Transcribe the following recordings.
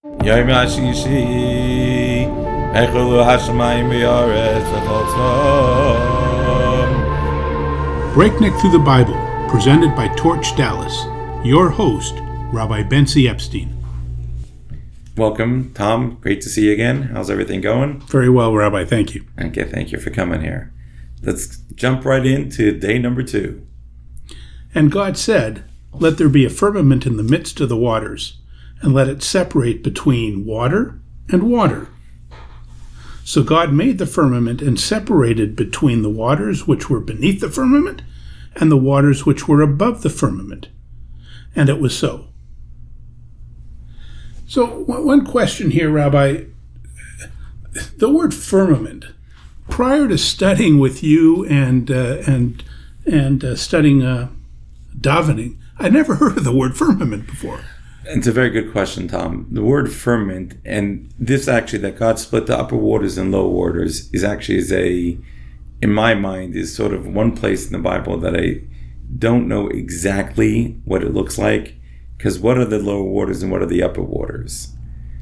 Yom HaShishi Echulu HaShamayim V'Yaretz V'Chol Tzom. Breakneck Through the Bible, presented by Torch Dallas. Your host, Rabbi Epstein. Welcome, Tom. Great to see you again. How's everything going? Very well, Rabbi. Thank you. Okay, thank you for coming here. Let's jump right into day number 2. And God said, "Let there be a firmament in the midst of the waters, and let it separate between water and water." So God made the firmament and separated between the waters which were beneath the firmament and the waters which were above the firmament. And it was so. So one question here, Rabbi. The word firmament, prior to studying with you and studying davening, I never heard of the word firmament before. It's a very good question, Tom. The word firmament, and this actually, that God split the upper waters and lower waters, in my mind, is sort of one place in the Bible that I don't know exactly what it looks like, because what are the lower waters and what are the upper waters?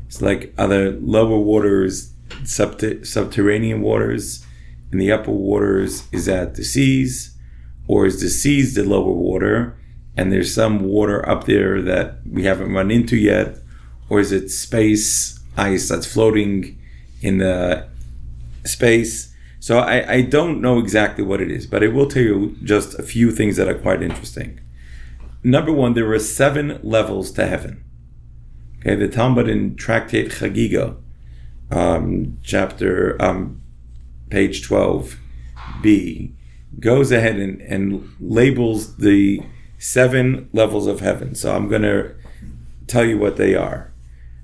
It's like, are the lower waters subterranean waters, and the upper waters is at the seas, or is the seas the lower water, and there's some water up there that we haven't run into yet? Or is it space ice that's floating in the space? So I don't know exactly what it is, but I will tell you just a few things that are quite interesting. Number one, there are 7 levels to heaven. Okay, the Talmud in Tractate Chagiga, page 12b, goes ahead and labels the 7 levels of heaven. So I'm going to tell you what they are.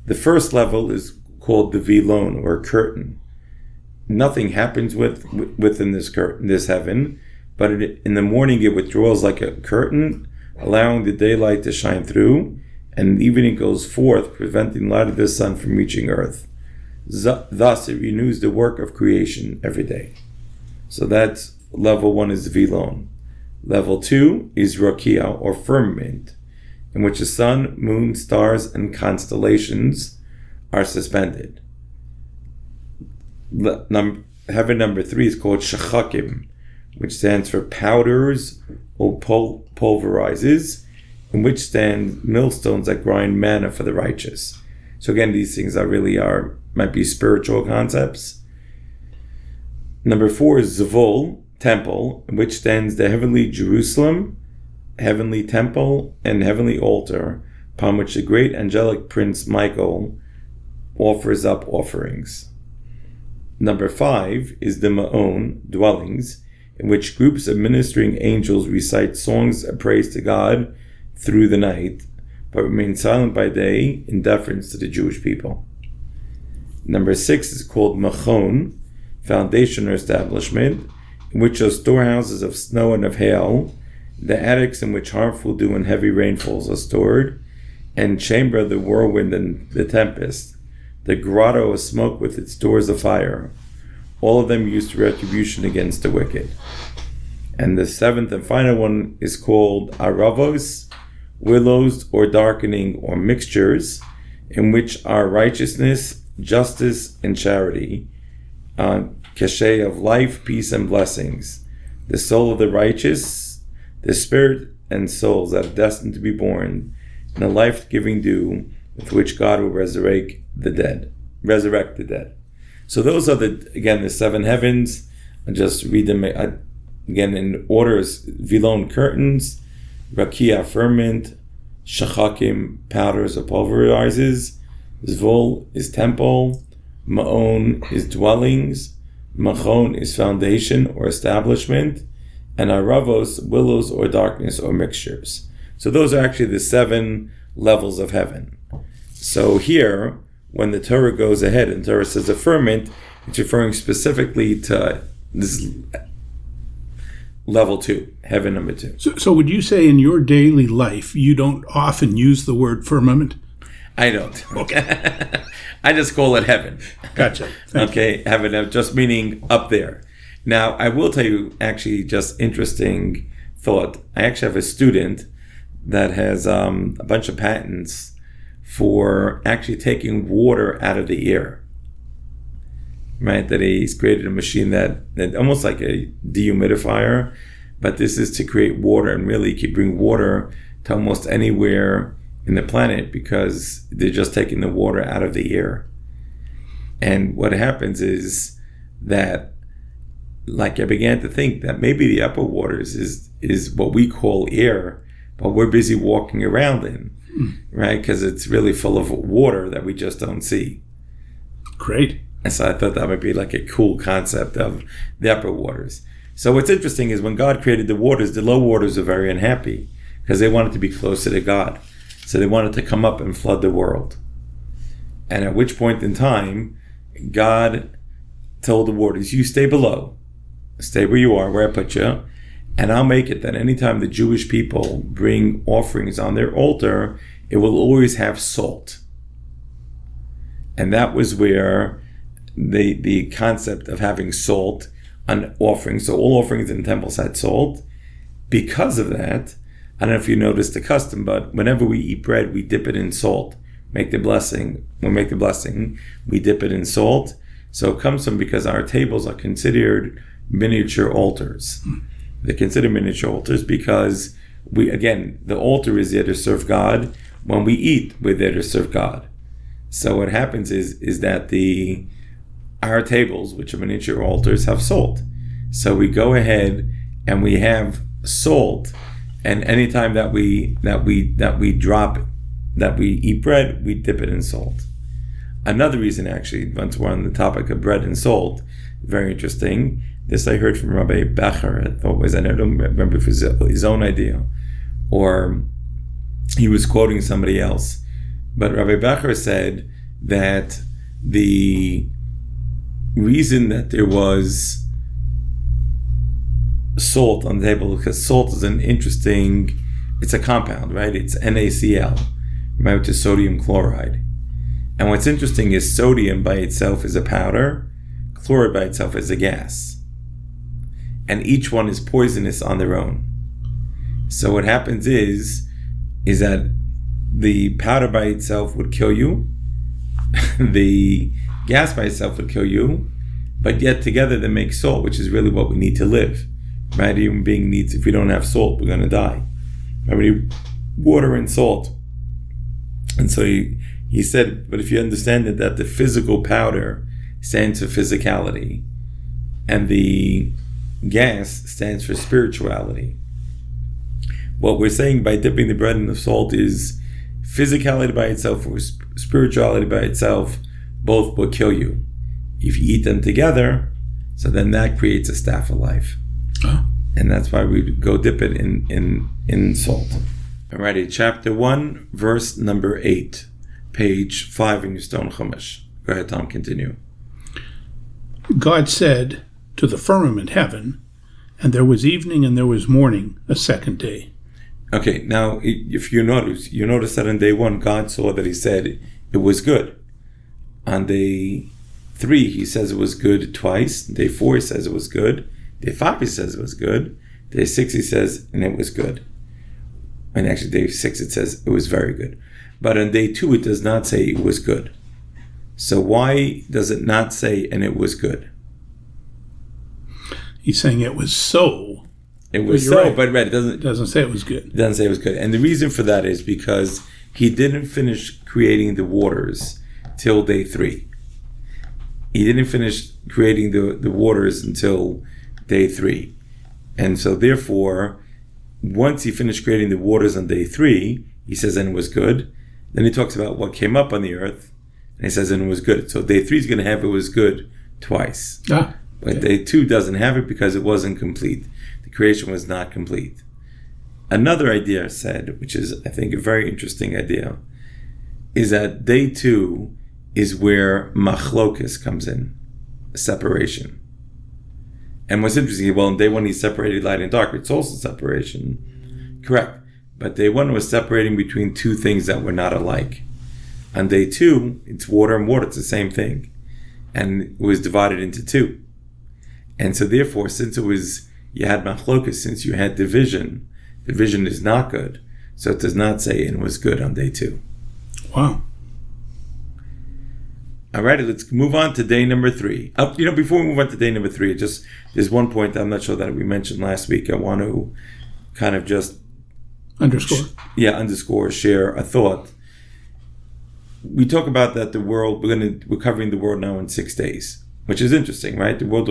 The first level is called the vilon, or curtain. Nothing happens within this curtain, this heaven, but in the morning it withdraws like a curtain, allowing the daylight to shine through, and in the evening it goes forth, preventing the light of the sun from reaching earth. Thus it renews the work of creation every day. So that's level 1 is the vilon. Level 2 is rakia, or firmament, in which the sun, moon, stars, and constellations are suspended. Heaven number 3 is called shachakim, which stands for powders or pulverizes, in which stand millstones that grind manna for the righteous. So again, these things might be spiritual concepts. Number 4 is zavol, temple, in which stands the heavenly Jerusalem, heavenly temple, and heavenly altar, upon which the great angelic prince Michael offers up offerings. Number 5 is the ma'on, dwellings, in which groups of ministering angels recite songs of praise to God through the night, but remain silent by day in deference to the Jewish people. Number 6 is called machon, foundation or establishment, in which are storehouses of snow and of hail, the attics in which harmful dew and heavy rainfalls are stored, and chamber of the whirlwind and the tempest, the grotto of smoke with its doors of fire, all of them used to retribution against the wicked. And the 7th and final one is called aravos, willows or darkening or mixtures, in which are righteousness, justice, and charity, cachet of life, peace, and blessings, the soul of the righteous, the spirit and souls that are destined to be born, and the life-giving dew with which God will resurrect the dead. So those are the 7 heavens. I just read them again in orders: vilon, curtains; rakia, firmament; shachakim, powders or pulverizes; zvol is temple; ma'on is dwellings; machon is foundation or establishment; and aravos, willows or darkness or mixtures. So those are actually the 7 levels of heaven. So here, when the Torah goes ahead and Torah says a firmament, it's referring specifically to this level 2, heaven number 2. So would you say in your daily life you don't often use the word firmament? I don't. Okay. I just call it heaven. Gotcha. Okay, heaven, just meaning up there. Now, I will tell you, actually, just interesting thought. I actually have a student that has a bunch of patents for actually taking water out of the air. Right? That he's created a machine that almost like a dehumidifier, but this is to create water, and really you can bring water to almost anywhere in the planet because they're just taking the water out of the air. And what happens is that, like, I began to think that maybe the upper waters is what we call air, but we're busy walking around in, right? Because it's really full of water that we just don't see. Great. And so I thought that would be like a cool concept of the upper waters. So what's interesting is when God created the waters, the low waters are very unhappy because they wanted to be closer to God. So they wanted to come up and flood the world. And at which point in time, God told the waters, you stay below. Stay where you are, where I put you. And I'll make it that anytime the Jewish people bring offerings on their altar, it will always have salt. And that was where the concept of having salt on offerings, so all offerings in temples had salt. Because of that, I don't know if you noticed the custom, but whenever we eat bread, we dip it in salt. Make the blessing. When we make the blessing, we dip it in salt. So it comes from because our tables are considered miniature altars. They're considered miniature altars because the altar is there to serve God. When we eat, we're there to serve God. So what happens is that our tables, which are miniature altars, have salt. So we go ahead and we have salt, and anytime that we eat bread, we dip it in salt. Another reason, actually, once we're on the topic of bread and salt, very interesting. This I heard from Rabbi Becher. I don't remember if it was his own idea or he was quoting somebody else. But Rabbi Becher said that the reason that there was salt on the table, because salt is it's a compound, right? It's NaCl, right, which is sodium chloride. And what's interesting is sodium by itself is a powder, chloride by itself is a gas. And each one is poisonous on their own. So what happens is that the powder by itself would kill you, the gas by itself would kill you, but yet together they make salt, which is really what we need to live. Right? Human being needs, if we don't have salt, we're going to die. Right? We need water and salt. And so he said, but if you understand that the physical powder stands for physicality, and the gas stands for spirituality. What we're saying by dipping the bread in the salt is physicality by itself or spirituality by itself, both will kill you. If you eat them together, so then that creates a staff of life. Oh. And that's why we go dip it in salt. Alrighty, chapter 1, verse number 8, page 5 in your Stone Chumash. Go ahead, Tom, continue. God said to the firmament heaven, and there was evening and there was morning, a second day. Okay, now if you notice that on day 1, God saw that he said it was good. On day 3, he says it was good twice. Day 4, he says it was good. Day 5, he says it was good. Day 6, he says, and it was good. And actually, day 6, it says it was very good. But on day 2, it does not say it was good. So why does it not say, and it was good? He's saying it was so. It was so, right. But it doesn't say it was good. It doesn't say it was good. And the reason for that is because he didn't finish creating the waters till day 3. He didn't finish creating the waters until day 3. And so therefore, once he finished creating the waters on day 3, he says, and it was good. Then he talks about what came up on the earth, and he says, and it was good. So day 3 is going to have it was good twice. But day 2 doesn't have it because it wasn't complete. The creation was not complete. Another idea said, which is, I think, a very interesting idea, is that day 2 is where machlokas comes in, separation. And what's interesting, well, in day 1 he separated light and dark. It's also separation. Correct. But day 1 was separating between two things that were not alike. On day 2, it's water and water. It's the same thing. And it was divided into 2. And so therefore, since you had machlokas, since you had division is not good. So it does not say it was good on day 2. Wow. All right, let's move on to day number 3. Before we move on to day number 3, there's one point that I'm not sure that we mentioned last week. I want to kind of just underscore, share a thought. We talk about that we're covering the world now in 6 days, which is interesting, right? The world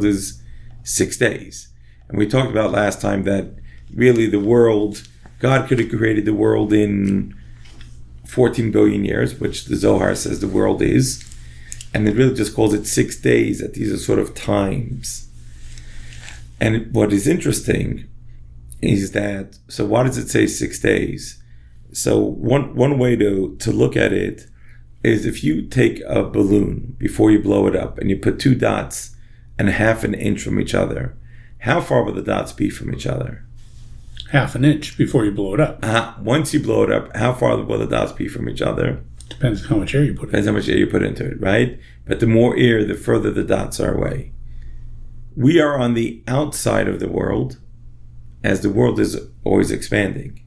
is 6 days. And we talked about last time that really God could have created the world in 14 billion years, which the Zohar says the world is. And it really just calls it 6 days, that these are sort of times. And what is interesting is that, so why does it say 6 days? So one way to look at it is if you take a balloon before you blow it up and you put 2 dots and half an inch from each other, how far will the dots be from each other? Half an inch before you blow it up. Once you blow it up, how far will the dots be from each other? Depends how much air you put in it. Depends how much air you put into it, right? But the more air, the further the dots are away. We are on the outside of the world, as the world is always expanding.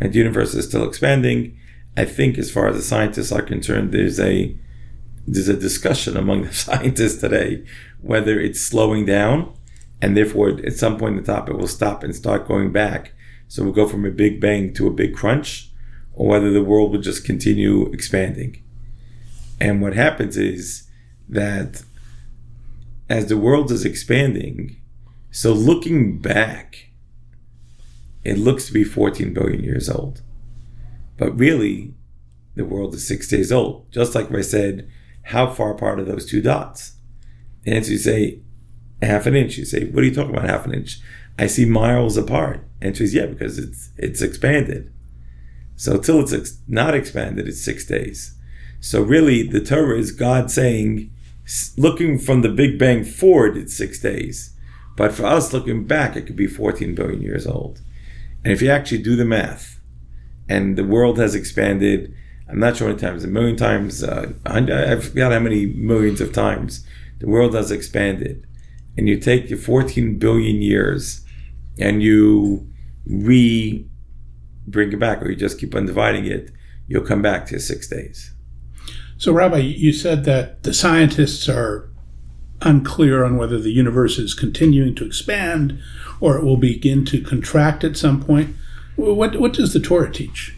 And the universe is still expanding. I think as far as the scientists are concerned, there's a discussion among the scientists today whether it's slowing down, and therefore at some point at the top it will stop and start going back. So we'll go from a big bang to a big crunch, or whether the world will just continue expanding. And what happens is that as the world is expanding, so looking back, it looks to be 14 billion years old. But really, the world is 6 days old. Just like I said, how far apart are those 2 dots? The answer, you say, half an inch. You say, what are you talking about, half an inch? I see miles apart. And she says, yeah, because it's expanded. So till it's not expanded, it's 6 days. So really, the Torah is God saying, looking from the Big Bang forward, it's 6 days. But for us, looking back, it could be 14 billion years old. And if you actually do the math, and the world has expanded, I'm not sure how many times, 1 million times, I forgot how many millions of times, the world has expanded. And you take your 14 billion years and you bring it back, or you just keep on dividing it, you'll come back to 6 days. So, Rabbi, you said that the scientists are unclear on whether the universe is continuing to expand or it will begin to contract at some point. What does the Torah teach?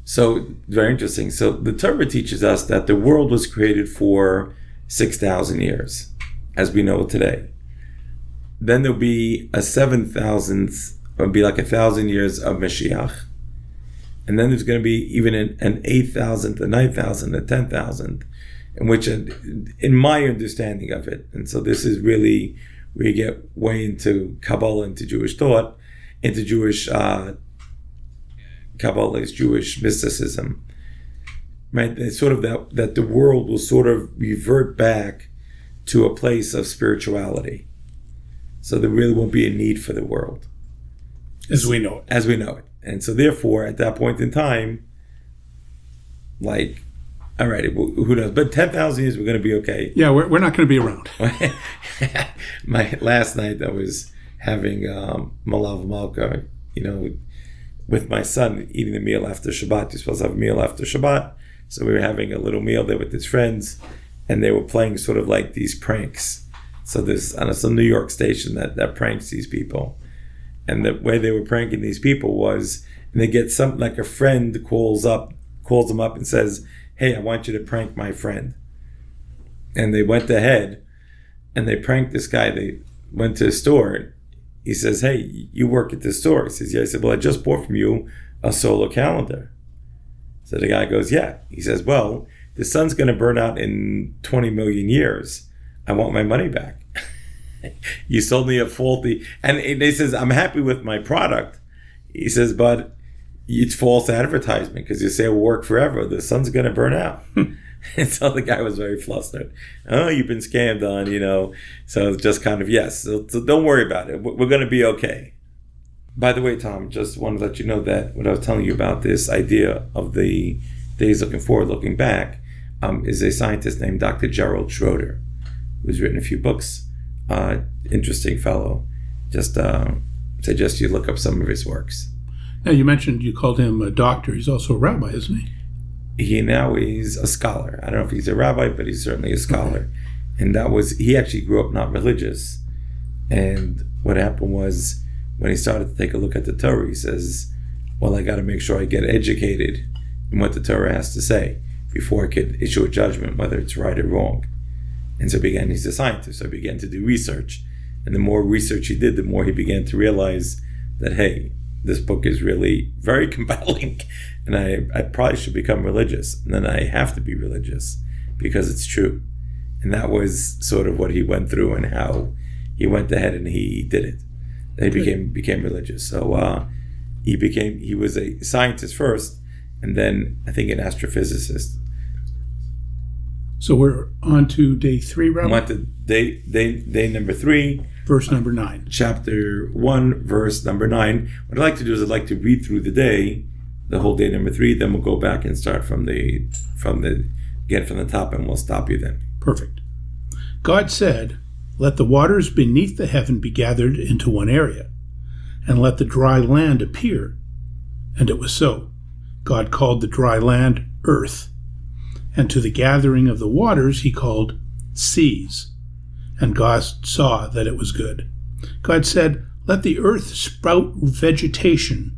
So, very interesting. So, the Torah teaches us that the world was created for 6,000 years, as we know today. Then there'll be a 7,000th, it would be like 1,000 years of Mashiach. And then there's going to be even an 8,000th, a 9,000th, a 10,000th, in which, in my understanding of it, and so this is really where you get way into Kabbalah, into Jewish thought, into Jewish Kabbalah is Jewish mysticism, right? It's sort of that the world will sort of revert back to a place of spirituality. So there really won't be a need for the world. As we know it. As we know it. And so therefore, at that point in time, like, all right, who knows? But 10,000 years, we're going to be okay. Yeah, we're not going to be around. Last night, I was having Malav Malka, with my son, eating the meal after Shabbat. You're supposed to have a meal after Shabbat. So we were having a little meal there with his friends, and they were playing sort of like these pranks. So there's some New York station that pranks these people. And the way they were pranking these people was, and they get something like a friend calls them up and says, hey, I want you to prank my friend. And they went ahead and they pranked this guy. They went to a store. He says, hey, you work at this store? He says, yeah. I said, well, I just bought from you a solar calendar. So the guy goes, yeah. He says, well, the sun's going to burn out in 20 million years. I want my money back. You sold me a faulty, and he says, I'm happy with my product. He says, but it's false advertisement because you say it will work forever. The sun's going to burn out. And so the guy was very flustered. Oh, you've been scammed on, So it's just kind of, yes. So don't worry about it. We're going to be okay. By the way, Tom, just wanted to let you know that what I was telling you about this idea of the days looking forward, looking back, is a scientist named Dr. Gerald Schroeder, who's written a few books. Interesting fellow. Just suggest you look up some of his works. Now, you mentioned you called him a doctor. He's also a rabbi, isn't he? he now is a scholar. I don't know if he's a rabbi, but he's certainly a scholar. And he actually grew up not religious. And what happened was, when he started to take a look at the Torah, he says, well, I got to make sure I get educated in what the Torah has to say before I could issue a judgment whether it's right or wrong. And so he's a scientist, so he began to do research. And the more research he did, the more he began to realize that, hey, this book is really very compelling, and I probably should become religious. And then I have to be religious because it's true. And that was sort of what he went through and how he went ahead and he did it. Then he became religious. So he was a scientist first, and then I think an astrophysicist. So we're on to day 3, Rabbi? I'm on to day number 3. Verse number 9. Chapter 1, verse number 9. What I'd like to do is I'd like to read through the day, the whole day number 3, then we'll go back and start from the top, and we'll stop you then. Perfect. God said, let the waters beneath the heaven be gathered into one area, and let the dry land appear. And it was so. God called the dry land earth, and to the gathering of the waters he called seas. And God saw that it was good. God said, let the earth sprout vegetation,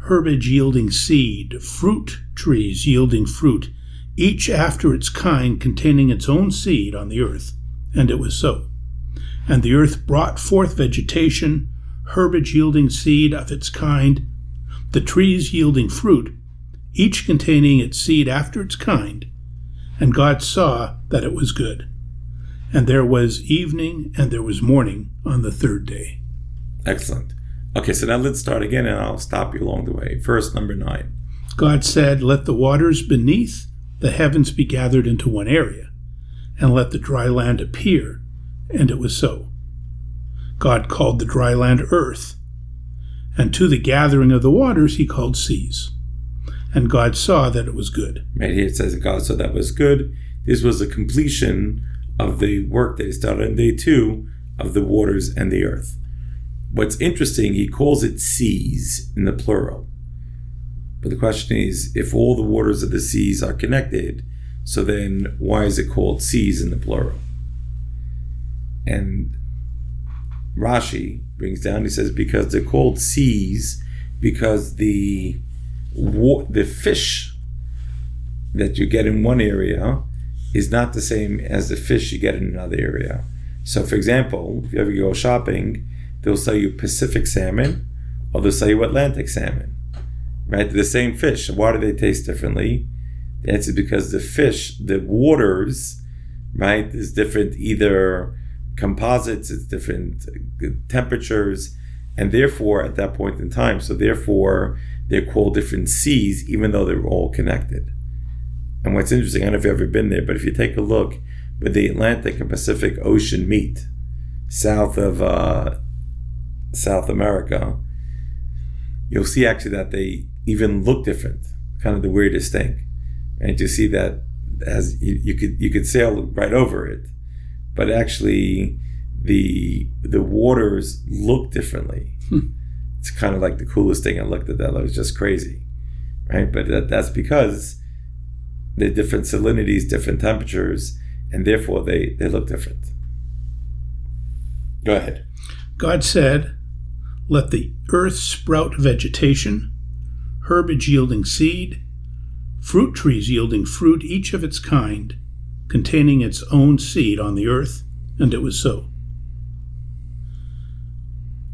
herbage yielding seed, fruit trees yielding fruit, each after its kind containing its own seed on the earth. And it was so. And the earth brought forth vegetation, herbage yielding seed of its kind, the trees yielding fruit, each containing its seed after its kind. And God saw that it was good. And there was evening and there was morning on the 3rd day. Excellent. Okay, so now let's start again, and I'll stop you along the way. Verse number 9. God said, let the waters beneath the heavens be gathered into one area, and let the dry land appear. And it was so. God called the dry land earth, and to the gathering of the waters he called seas. And God saw that it was good. Right here it says God saw that was good. This was the completion of the work that he started on day 2 of the waters and the earth. What's interesting, he calls it seas in the plural. But the question is, if all the waters of the seas are connected, so then why is it called seas in the plural? And Rashi brings down, he says, because they're called seas because the fish that you get in one area is not the same as the fish you get in another area. So, for example, if you ever go shopping, they'll sell you Pacific salmon or they'll sell you Atlantic salmon. Right? They're the same fish. Why do they taste differently? The answer is because the fish, the waters, right, is different, either composites, it's different temperatures, and therefore, at that point in time, so therefore, they're called different seas, even though they're all connected. And what's interesting, I don't know if you've ever been there, but if you take a look where the Atlantic and Pacific Ocean meet, south of South America, you'll see actually that they even look different, kind of the weirdest thing. And you see that as you could sail right over it, but actually the waters look differently. It's kind of like the coolest thing. I looked at that, it was just crazy, right? But that's because they're different salinities, different temperatures, and therefore they look different. Go ahead. God said, let the earth sprout vegetation, herbage yielding seed, fruit trees yielding fruit, each of its kind, containing its own seed on the earth. And it was so.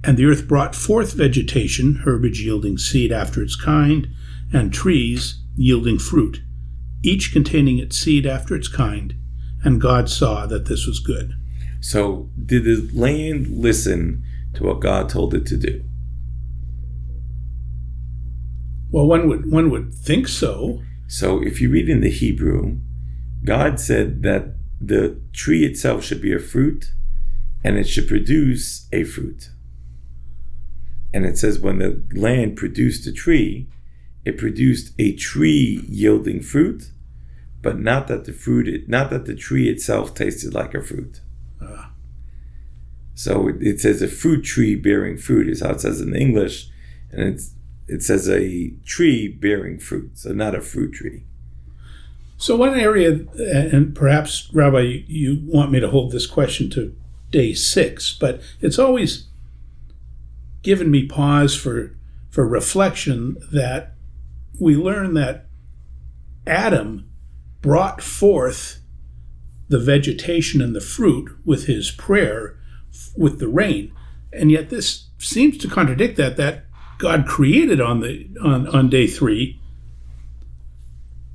And the earth brought forth vegetation, herbage yielding seed after its kind, and trees yielding fruit, each containing its seed after its kind. And God saw that this was good. So did the land listen to what God told it to do? Well, one would think so. So if you read in the Hebrew, God said that the tree itself should be a fruit, and it should produce a fruit. And it says when the land produced a tree, it produced a tree yielding fruit, but not that the tree itself tasted like a fruit. So it says a fruit tree bearing fruit is how it says in English, and it says a tree bearing fruit, so not a fruit tree. So one area, and perhaps, Rabbi, you want me to hold this question to day 6, but it's always given me pause for reflection that we learn that Adam brought forth the vegetation and the fruit with his prayer, with the rain, and yet this seems to contradict that God created on day 3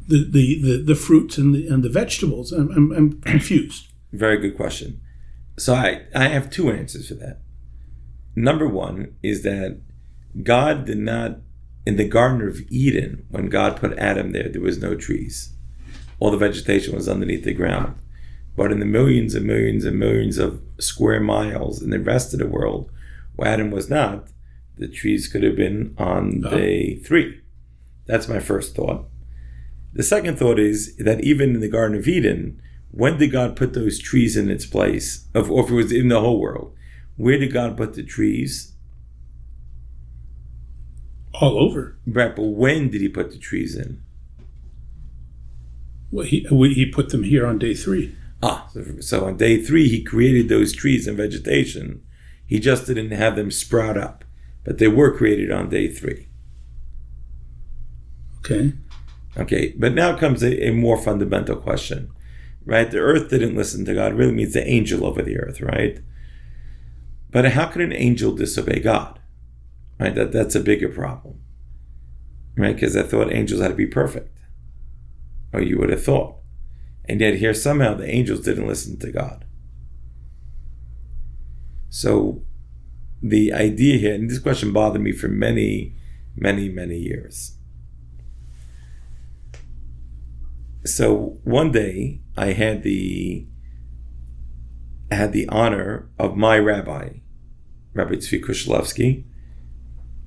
the fruits and the vegetables. I'm confused. Very good question. So I have 2 answers for that. Number 1 is that God did not, in the Garden of Eden, when God put Adam there was no trees. All the vegetation was underneath the ground. But in the millions and millions and millions of square miles in the rest of the world, where Adam was not, the trees could have been on day 3. That's my first thought. The second thought is that even in the Garden of Eden, when did God put those trees in its place? Or if it was in the whole world, where did God put the trees? All over. Right, but when did he put the trees in? Well, he put them here on day 3. So on day 3, he created those trees and vegetation. He just didn't have them sprout up, but they were created on day 3. Okay, but now comes a more fundamental question, right? The earth didn't listen to God. It really means the angel over the earth, right? But how could an angel disobey God? Right? That's a bigger problem, right? Because I thought angels had to be perfect, or you would have thought. And yet here somehow the angels didn't listen to God. So the idea here, and this question bothered me for many, many, many years. So one day I had the honor of my Rabbi Tzvi Kushlevsky,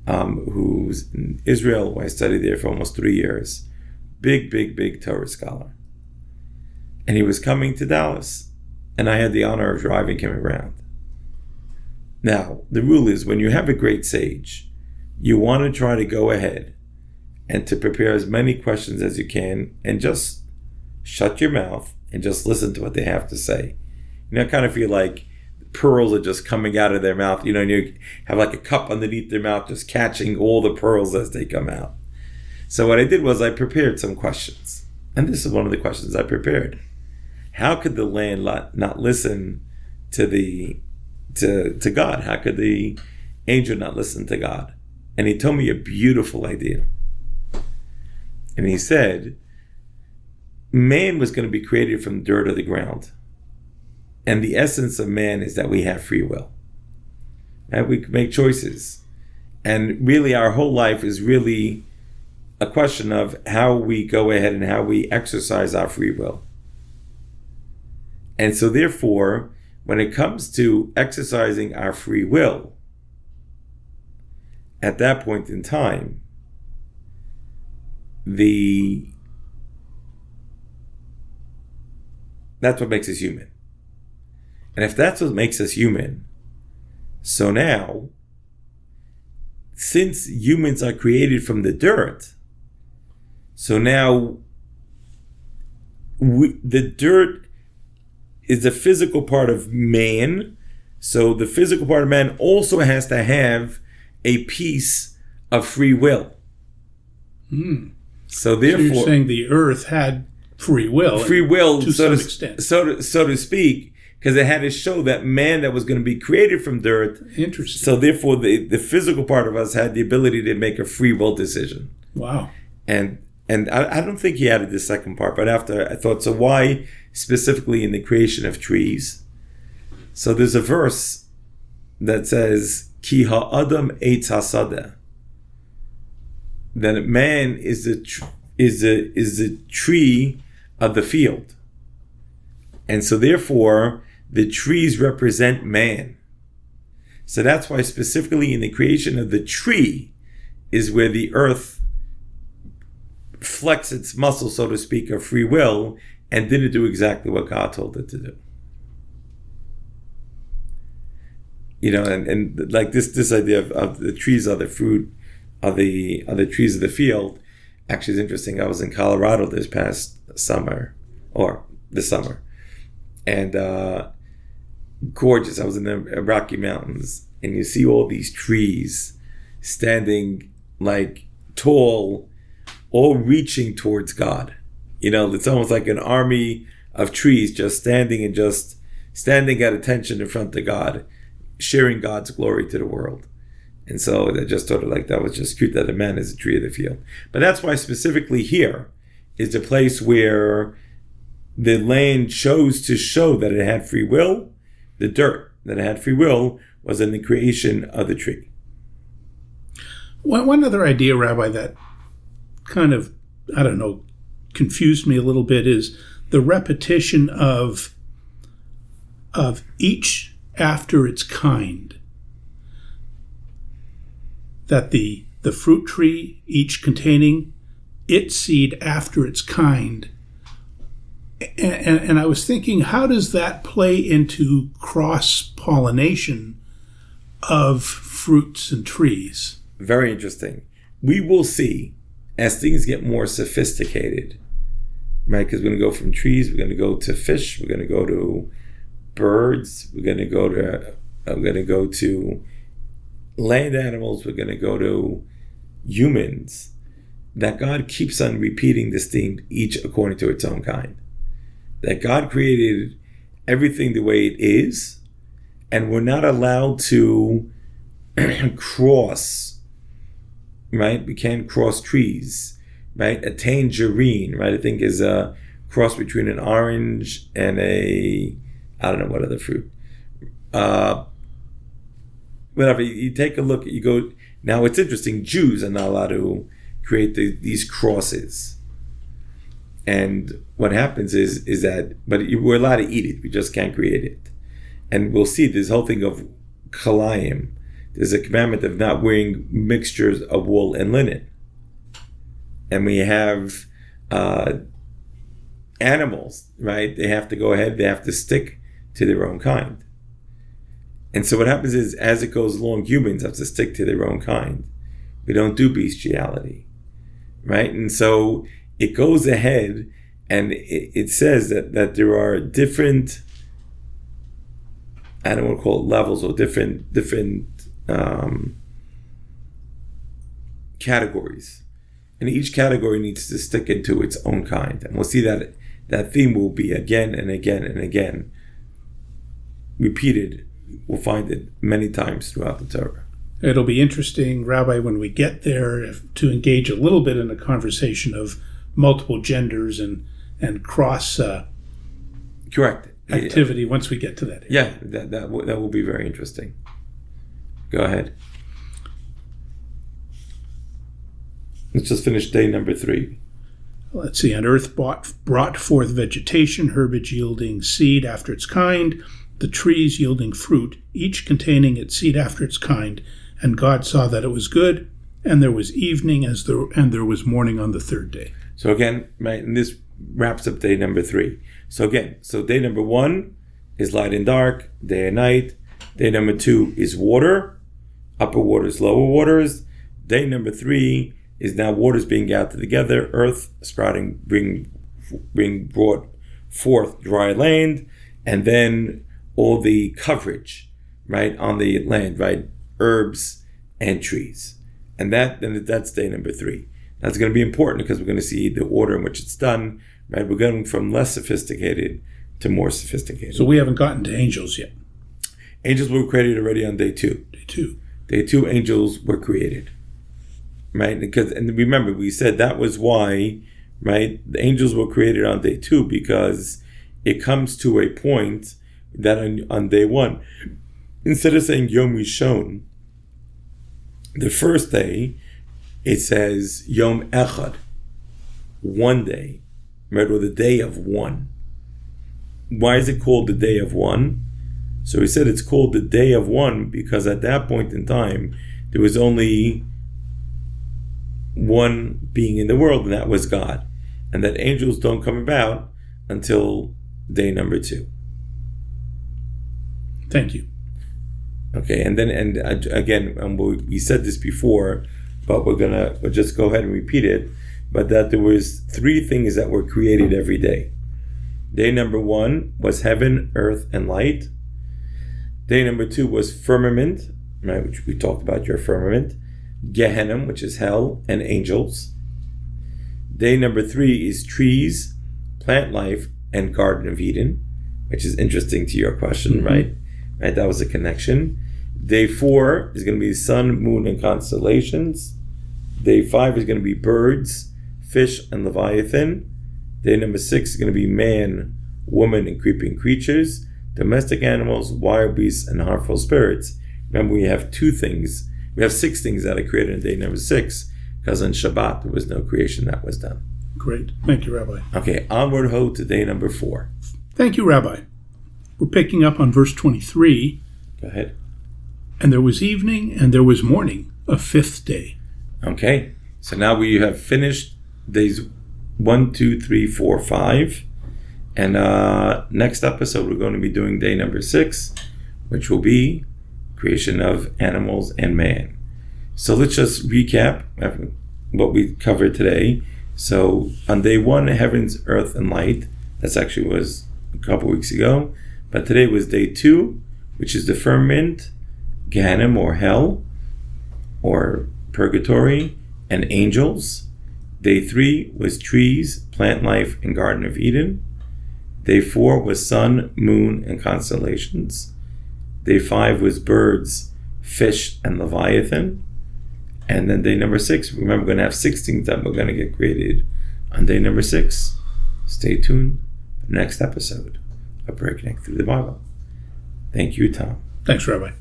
who's in Israel. I studied there for almost 3 years. Big Torah scholar. And he was coming to Dallas, and I had the honor of driving him around. Now, the rule is when you have a great sage, you want to try to go ahead and to prepare as many questions as you can and just shut your mouth and just listen to what they have to say. You know, I kind of feel like pearls are just coming out of their mouth, and you have like a cup underneath their mouth just catching all the pearls as they come out. So what I did was I prepared some questions. And this is one of the questions I prepared. How could the land not listen to God? How could the angel not listen to God? And he told me a beautiful idea. And he said, man was going to be created from the dirt of the ground. And the essence of man is that we have free will. And we can make choices. And really our whole life is really a question of how we go ahead and how we exercise our free will. And so therefore, when it comes to exercising our free will, at that point in time, that's what makes us human. And if that's what makes us human, so now, since humans are created from the dirt, so now the dirt is the physical part of man. So the physical part of man also has to have a piece of free will. So therefore, so you're saying the earth had free will to some extent. So to speak, because it had to show that man that was going to be created from dirt. Interesting. So therefore, the physical part of us had the ability to make a free will decision. Wow. And I don't think he added the second part, but after I thought, so why specifically in the creation of trees? So there's a verse that says, Ki ha'adam eitz hasadeh, that man is the tree of the field. And so therefore, the trees represent man. So that's why specifically in the creation of the tree is where the earth flex its muscle, so to speak, of free will, and didn't do exactly what God told it to do. You know, and like this idea of the trees are the fruit of the trees of the field. Actually, it's interesting. I was in Colorado this past summer, and gorgeous. I was in the Rocky Mountains, and you see all these trees standing like tall, all reaching towards God. It's almost like an army of trees just standing at attention in front of God, sharing God's glory to the world. And so I just thought that was just cute that a man is a tree of the field. But that's why specifically here is the place where the land chose to show that it had free will. The dirt that it had free will was in the creation of the tree. One other idea, Rabbi, that kind of, confused me a little bit is the repetition of each after its kind. That the fruit tree, each containing its seed after its kind. And I was thinking, how does that play into cross-pollination of fruits and trees? Very interesting. We will see, as things get more sophisticated, right? Because we're going to go from trees, we're going to go to fish, we're going to go to birds, we're going to go to land animals, we're going to go to humans, that God keeps on repeating this theme, each according to its own kind. That God created everything the way it is, and we're not allowed to cross, right? We can't cross trees, right? A tangerine, right? I think is a cross between an orange and I don't know what other fruit. Whatever, you take a look, you go, now it's interesting, Jews are not allowed to create these crosses. And what happens is that, but we're allowed to eat it, we just can't create it. And we'll see this whole thing of kalayim. There's a commandment of not wearing mixtures of wool and linen. And we have animals, right? They have to go ahead, they have to stick to their own kind. And so what happens is, as it goes along, humans have to stick to their own kind. We don't do bestiality, right? And so it goes ahead and it says that there are different, I don't want to call it levels, or different categories. And each category needs to stick into its own kind. And we'll see that theme will be again and again and again repeated. We'll find it many times throughout the Torah. It'll be interesting, Rabbi, when we get there, to engage a little bit in a conversation of multiple genders and cross correct activity once we get to that area. Yeah, that will be very interesting. Go ahead. Let's just finish day number 3. Let's see. And earth brought forth vegetation, herbage yielding seed after its kind, the trees yielding fruit, each containing its seed after its kind. And God saw that it was good, and there was evening and there was morning on the 3rd day. So again, right, and this wraps up day number 3. So day number 1 is light and dark, day and night. Day number 2 is water, upper waters, lower waters. Day number 3 is now waters being gathered together, earth sprouting, being brought forth dry land, and then all the coverage, right, on the land, right, herbs and trees. And that's day number 3. That's going to be important because we're going to see the order in which it's done, right? We're going from less sophisticated to more sophisticated. So we haven't gotten to angels yet. Angels were created already on day 2. Day 2, angels were created, right? And remember, we said that was why, right? The angels were created on day 2 because it comes to a point that on day 1, instead of saying Yom Rishon, the first day, it says Yom Echad, one day, right? Or the day of one. Why is it called the day of one? So he said it's called the day of one because at that point in time, there was only one being in the world, and that was God. And that angels don't come about until day number 2. Thank you. Okay, and again, we said this before, but we'll just go ahead and repeat it. but that there was 3 things that were created every day. Day number 1 was heaven, earth, and light. Day number 2 was firmament, right, which we talked about, your firmament. Gehenna, which is hell, and angels. Day number 3 is trees, plant life, and Garden of Eden, which is interesting to your question, right? Right, that was a connection. Day 4 is going to be sun, moon, and constellations. Day 5 is going to be birds, fish, and Leviathan. Day number 6 is going to be man, woman, and creeping creatures, domestic animals, wild beasts, and harmful spirits. Remember, we have 6 things that are created in day number 6, because on Shabbat there was no creation that was done. Great. Thank you, Rabbi. Okay, onward ho to day number 4. Thank you, Rabbi. We're picking up on verse 23. Go ahead. And there was evening and there was morning, a 5th day. Okay, so now we have finished days 1, 2, 3, 4, 5. And next episode we're going to be doing day number 6, which will be creation of animals and man. So let's just recap what we covered today. So on day 1, heavens, earth, and light. That actually was a couple weeks ago. But today was day 2, which is the firmament, Gehenna or hell, or purgatory, and angels. Day 3 was trees, plant life, and Garden of Eden. Day 4 was sun, moon, and constellations. Day 5 was birds, fish, and Leviathan. And then day number 6, remember, we're going to have 6 things that we're going to get created on day number 6. Stay tuned for the next episode of Breakneck Through the Bible. Thank you, Tom. Thanks, Rabbi.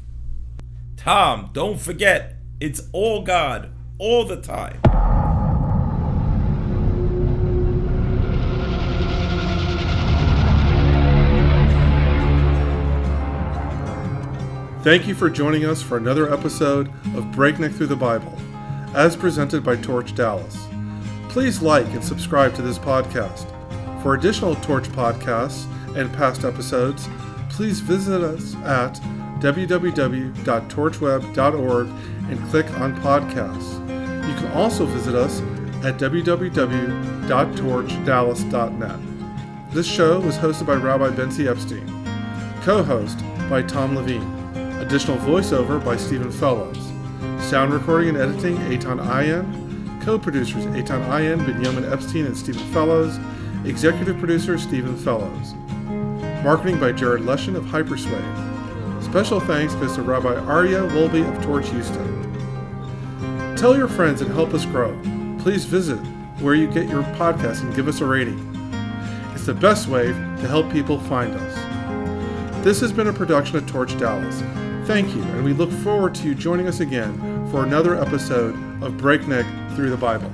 Tom, don't forget, it's all God, all the time. Thank you for joining us for another episode of Breakneck Through the Bible, as presented by Torch Dallas. Please like and subscribe to this podcast. For additional Torch podcasts and past episodes, please visit us at www.torchweb.org and click on podcasts. You can also visit us at www.torchdallas.net. This show was hosted by Rabbi Epstein, co-host by Tom Levine. Additional voiceover by Stephen Fellows. Sound recording and editing, Eitan Ayan. Co-producers, Eitan Ayan, Rabbi Epstein, and Stephen Fellows. Executive producer, Stephen Fellows. Marketing by Jared Leshin of Hypersway. Special thanks goes to Rabbi Arya Wolbe of Torch Houston. Tell your friends and help us grow. Please visit where you get your podcast and give us a rating. It's the best way to help people find us. This has been a production of Torch Dallas. Thank you, and we look forward to you joining us again for another episode of Breakneck Through the Bible.